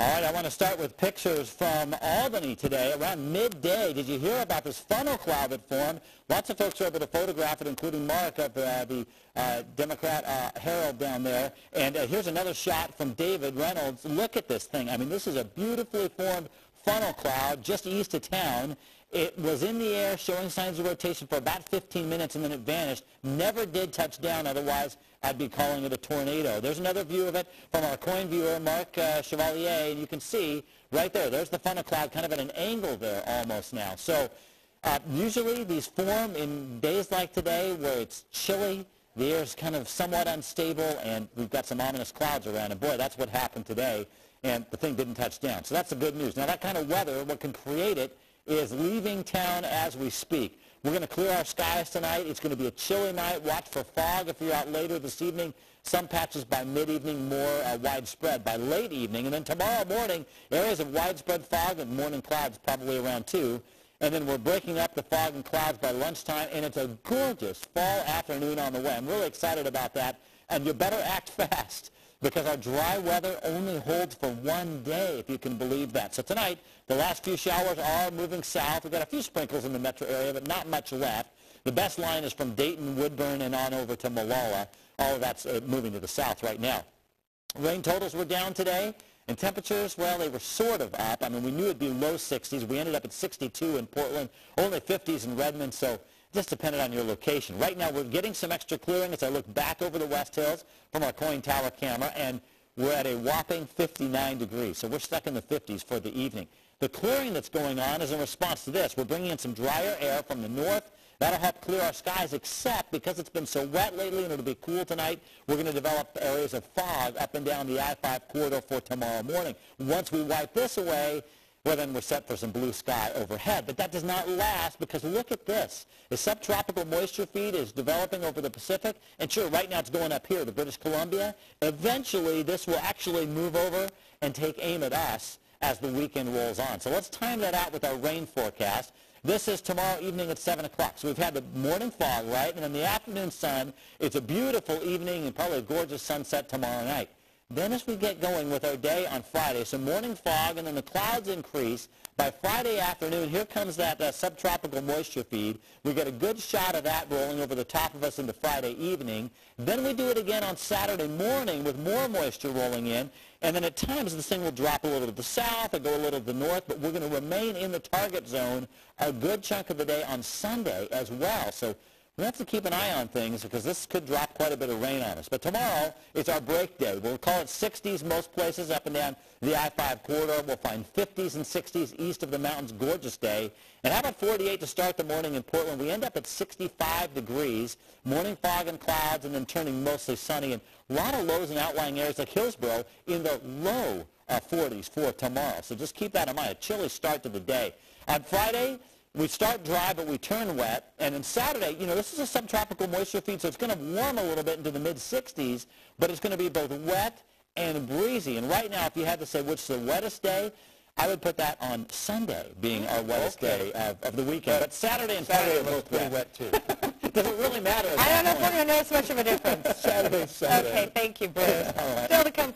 All right, I want to start with pictures from Albany today around midday. Did you hear about this funnel cloud that formed? Lots of folks were able to photograph it, including Mark of the Democrat Herald down there. And here's another shot from David Reynolds. Look at this thing. I mean, this is a beautifully formed funnel cloud just east of town. It was in the air showing signs of rotation for about 15 minutes, and then it vanished. Never did touch down. Otherwise, I'd be calling it a tornado. There's another view of it from our KOIN viewer, Mark Chevalier, and you can see right there, there's the funnel cloud kind of at an angle there almost now. So usually these form in days like today where it's chilly, the air's kind of somewhat unstable, and we've got some ominous clouds around. And boy, that's what happened today, and the thing didn't touch down. So that's the good news. Now that kind of weather, what can create it, is leaving town as we speak. We're going to clear our skies tonight. It's going to be a chilly night. Watch for fog if you're out later this evening. Some patches by mid-evening, more widespread by late evening. And then tomorrow morning, areas of widespread fog and morning clouds probably around 2. And then we're breaking up the fog and clouds by lunchtime, and it's a gorgeous fall afternoon on the way. I'm really excited about that. And you better act fast, because our dry weather only holds for one day, if you can believe that. So tonight, the last few showers are moving south. We've got a few sprinkles in the metro area, but not much left. The best line is from Dayton, Woodburn, and on over to Molalla. All of that's moving to the south right now. Rain totals were down today, and temperatures, well, they were sort of up. I mean, we knew it'd be low 60s. We ended up at 62 in Portland, only 50s in Redmond, so just depended on your location. Right now, we're getting some extra clearing as I look back over the West Hills from our KOIN Tower camera, and we're at a whopping 59 degrees, so we're stuck in the 50s for the evening. The clearing that's going on is in response to this. We're bringing in some drier air from the north. That'll help clear our skies, except because it's been so wet lately and it'll be cool tonight, we're going to develop areas of fog up and down the I-5 corridor for tomorrow morning. Once we wipe this away, well, then we're set for some blue sky overhead. But that does not last, because look at this. The subtropical moisture feed is developing over the Pacific. And sure, right now it's going up here to British Columbia. Eventually, this will actually move over and take aim at us as the weekend rolls on. So let's time that out with our rain forecast. This is tomorrow evening at 7 o'clock. So we've had the morning fog, right? And then the afternoon sun. It's a beautiful evening and probably a gorgeous sunset tomorrow night. Then as we get going with our day on Friday, some morning fog, and then the clouds increase. By Friday afternoon, here comes that subtropical moisture feed. We get a good shot of that rolling over the top of us into Friday evening. Then we do it again on Saturday morning with more moisture rolling in. And then at times this thing will drop a little to the south or go a little to the north, but we're going to remain in the target zone a good chunk of the day on Sunday as well. So we have to keep an eye on things, because this could drop quite a bit of rain on us. But tomorrow, it's our break day. We'll call it 60s most places up and down the I-5 corridor. We'll find 50s and 60s east of the mountains. Gorgeous day. And how about 48 to start the morning in Portland? We end up at 65 degrees. Morning fog and clouds, and then turning mostly sunny. And a lot of lows in outlying areas like Hillsborough in the low 40s for tomorrow. So just keep that in mind. A chilly start to the day. On Friday, we start dry, but we turn wet. And then Saturday, you know, this is a subtropical moisture feed, so it's going to warm a little bit into the mid-60s, but it's going to be both wet and breezy. And right now, if you had to say which is the wettest day, I would put that on Sunday being our wettest day of the weekend. But Saturday and Friday are both wet, too. Does it really matter? I don't know if we're going to notice much of a difference. Saturday. Okay, thank you, Bruce. All right. Still to come.